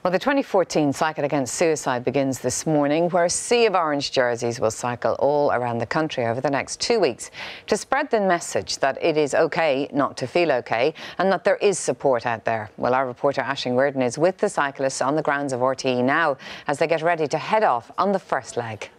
Well, the 2014 Cycle Against Suicide begins this morning, where a sea of orange jerseys will cycle all around the country over the next 2 weeks to spread the message that it is OK not to feel OK and that there is support out there. Well, our reporter Aisling Riordan is with the cyclists on the grounds of RTE now as they get ready to head off on the first leg.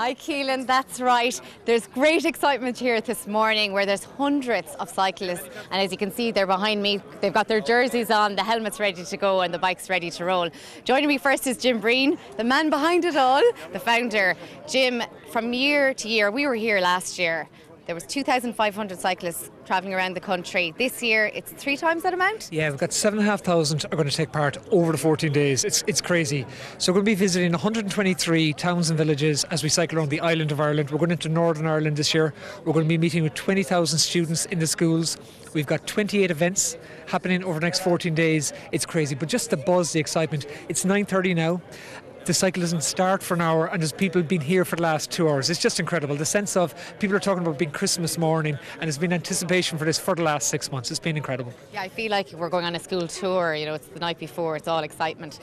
Hi Keelan, that's right. There's great excitement here this morning where there's hundreds of cyclists, and as you can see, they're behind me. They've got their jerseys on, the helmets ready to go and the bikes ready to roll. Joining me first is Jim Breen, the man behind it all, the founder. Jim, from year to year, we were here last year. There was 2,500 cyclists travelling around the country. This year, it's 3 times that amount? Yeah, we've got 7,500 are going to take part over the 14 days. It's crazy. So we're going to be visiting 123 towns and villages as we cycle around the island of Ireland. We're going into Northern Ireland this year. We're going to be meeting with 20,000 students in the schools. We've got 28 events happening over the next 14 days. It's crazy, but just the buzz, the excitement. It's 9:30 now. The cycle doesn't start for an hour and there's people been here for the last 2 hours. It's just incredible. The sense of people are talking about being Christmas morning, and there's been anticipation for this for the last 6 months. It's been incredible. Yeah, I feel like we're going on a school tour. You know, it's the night before. It's all excitement.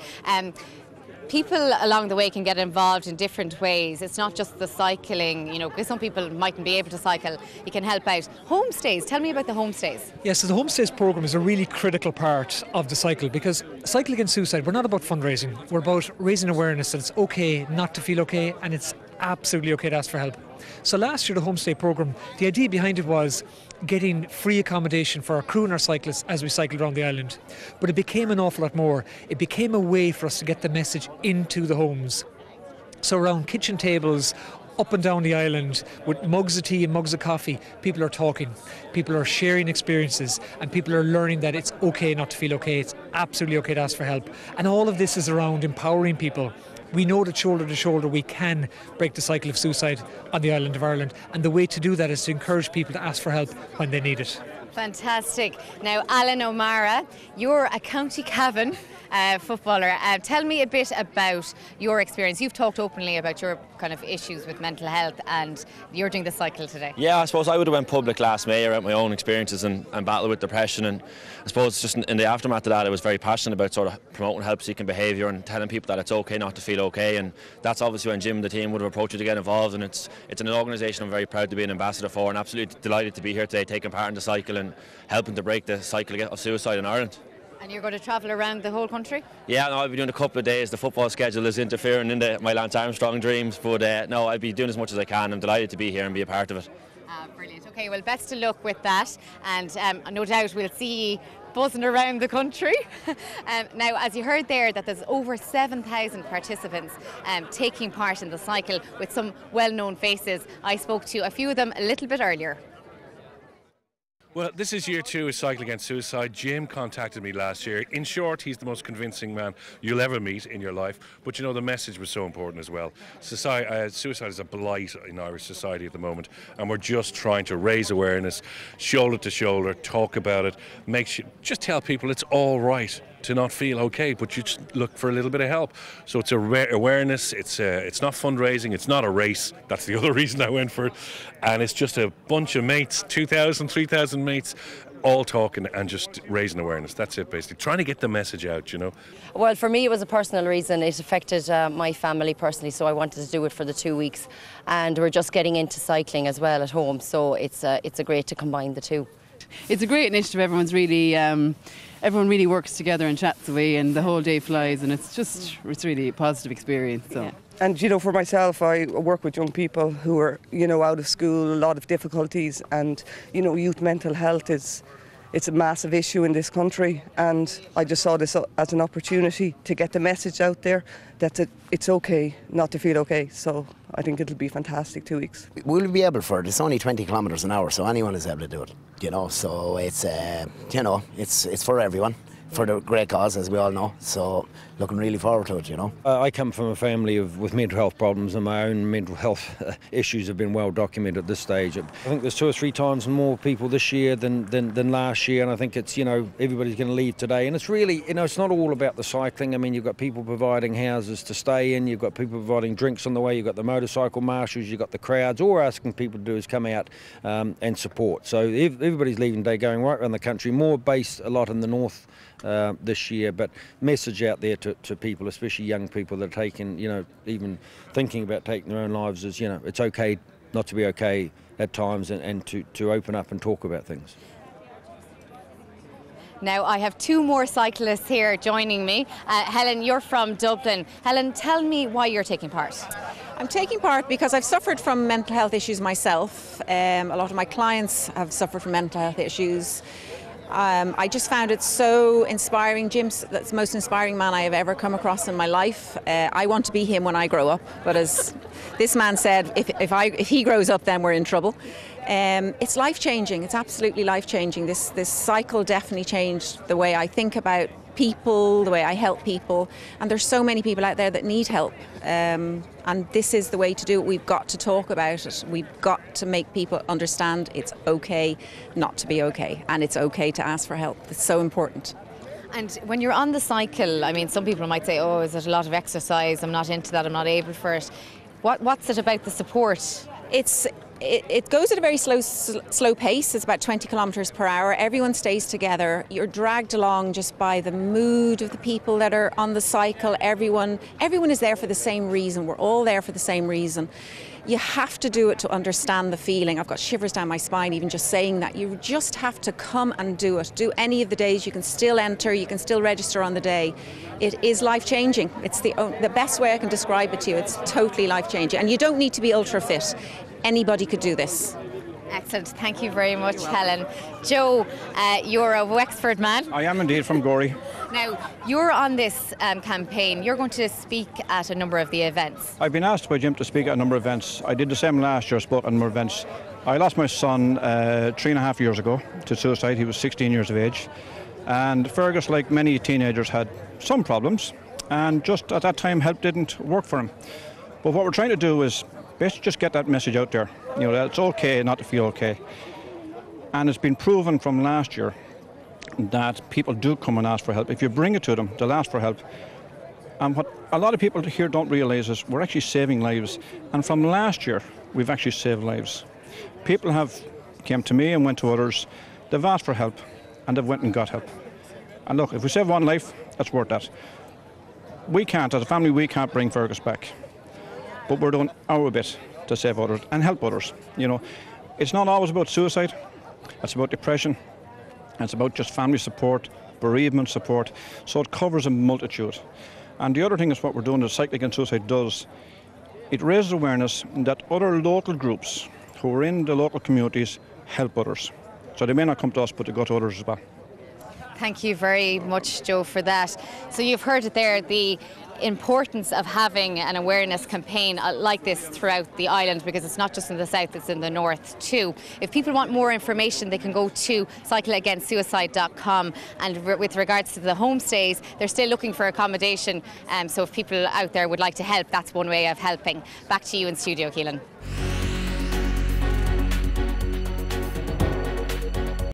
People along the way can get involved in different ways. It's not just the cycling, you know, because some people mightn't be able to cycle. You can help out. Homestays, tell me about the homestays. Yes, so the homestays programme is a really critical part of the cycle, because Cycle Against Suicide, we're not about fundraising. We're about raising awareness that it's okay not to feel okay, and it's absolutely okay to ask for help. So last year, the homestay programme, the idea behind it was getting free accommodation for our crew and our cyclists as we cycled around the island. But it became an awful lot more. It became a way for us to get the message into the homes. So around kitchen tables, up and down the island, with mugs of tea and mugs of coffee, people are talking, people are sharing experiences, and people are learning that it's okay not to feel okay. It's absolutely okay to ask for help. And all of this is around empowering people. We know that shoulder to shoulder we can break the cycle of suicide on the island of Ireland, and the way to do that is to encourage people to ask for help when they need it. Fantastic. Now, Alan O'Mara, you're a County Cavan footballer. Tell me a bit about your experience. You've talked openly about your kind of issues with mental health, and you're doing the cycle today. Yeah, I suppose I would have went public last May about my own experiences and battle with depression, and I suppose just in the aftermath of that I was very passionate about sort of promoting help-seeking behaviour and telling people that it's okay not to feel okay, and that's obviously when Jim and the team would have approached you to get involved, and it's an organisation I'm very proud to be an ambassador for, and absolutely delighted to be here today taking part in the cycle and helping to break the cycle of suicide in Ireland. And you're going to travel around the whole country? Yeah, no, I'll be doing a couple of days. The football schedule is interfering into my Lance Armstrong dreams, but no, I'll be doing as much as I can. I'm delighted to be here and be a part of it. Brilliant. Okay, well, best of luck with that, and no doubt we'll see you buzzing around the country. Now, as you heard there, that there's over 7,000 participants taking part in the cycle, with some well-known faces. I spoke to a few of them a little bit earlier. Well, this is year 2 of Cycle Against Suicide. Jim contacted me last year. In short, he's the most convincing man you'll ever meet in your life. But you know, the message was so important as well. Suicide is a blight in Irish society at the moment, and we're just trying to raise awareness, shoulder to shoulder, talk about it, just tell people it's all right to not feel okay, but you just look for a little bit of help. So it's awareness, it's not fundraising, it's not a race. That's the other reason I went for it. And it's just a bunch of mates, 2,000, 3,000 mates, all talking and just raising awareness. That's it, basically. Trying to get the message out, you know. Well, for me it was a personal reason. It affected my family personally, so I wanted to do it for the 2 weeks. And we're just getting into cycling as well at home, so it's a great to combine the two. It's a great initiative. Everyone really works together and chats away, and the whole day flies, and it's really a positive experience. So. Yeah. And you know, for myself, I work with young people who are, you know, out of school, a lot of difficulties, and you know, youth mental health it's a massive issue in this country, and I just saw this as an opportunity to get the message out there that it's okay not to feel okay. So I think it'll be fantastic 2 weeks. We'll be able for it. It's only 20 kilometres an hour, so anyone is able to do it. You know, so it's you know, it's for everyone, for the great cause, as we all know. So looking really forward to it, you know. I come from a family with mental health problems, and my own mental health issues have been well documented at this stage. I think there's 2 or 3 times more people this year than last year, and I think it's, you know, everybody's going to leave today. And it's really, you know, it's not all about the cycling. I mean, you've got people providing houses to stay in, you've got people providing drinks on the way, you've got the motorcycle marshals, you've got the crowds. All we're asking people to do is come out and support. So everybody's leaving today, going right around the country, more based a lot in the north this year, but message out there to people, especially young people that are taking, even thinking about taking their own lives, is, it's okay not to be okay at times, and to open up and talk about things. Now I have two more cyclists here joining me. Helen, you're from Dublin. Helen, tell me why you're taking part. I'm taking part because I've suffered from mental health issues myself. A lot of my clients have suffered from mental health issues. I just found it so inspiring. Jim's that's the most inspiring man I have ever come across in my life. I want to be him when I grow up, but as this man said, if he grows up, then we're in trouble. It's life-changing. It's absolutely life-changing. This cycle definitely changed the way I think about people, the way I help people, and there's so many people out there that need help, and this is the way to do it. We've got to talk about it. We've got to make people understand it's okay not to be okay, and it's okay to ask for help. It's so important. And when you're on the cycle, I mean, some people might say, oh, is it a lot of exercise? I'm not into that, I'm not able for it. What's it about the support? It goes at a very slow pace. It's about 20 kilometres per hour. Everyone stays together. You're dragged along just by the mood of the people that are on the cycle. Everyone is there for the same reason. We're all there for the same reason. You have to do it to understand the feeling. I've got shivers down my spine even just saying that. You just have to come and do it. Do any of the days. You can still enter. You can still register on the day. It is life-changing. It's the best way I can describe it to you. It's totally life-changing. And you don't need to be ultra-fit. Anybody could do this. Excellent. Thank you very much, Helen. Joe, you're a Wexford man. I am indeed, from Gorey. Now, you're on this campaign. You're going to speak at a number of the events. I've been asked by Jim to speak at a number of events. I did the same last year, spoke at a number of events. I lost my son 3.5 years ago to suicide. He was 16 years of age. And Fergus, like many teenagers, had some problems. And just at that time, help didn't work for him. But what we're trying to do is basically just get that message out there, that it's okay not to feel okay. And it's been proven from last year that people do come and ask for help. If you bring it to them, they'll ask for help. And what a lot of people here don't realise is we're actually saving lives. And from last year, we've actually saved lives. People have came to me and went to others. They've asked for help, and they've went and got help. And look, if we save one life, that's worth that. We can't, as a family, we can't bring Fergus back. But we're doing our bit to save others and help others. It's not always about suicide. It's about depression. It's about just family support, bereavement support. So it covers a multitude. And the other thing is what we're doing, that Cyclists Against Suicide does, it raises awareness that other local groups who are in the local communities help others. So they may not come to us, but they go to others as well. Thank you very much, Joe, for that. So you've heard it there, the importance of having an awareness campaign like this throughout the island, because it's not just in the south, it's in the north too. If people want more information, they can go to cycleagainstsuicide.com, and with regards to the homestays, they're still looking for accommodation, so if people out there would like to help, that's one way of helping. Back to you in studio, Keelan.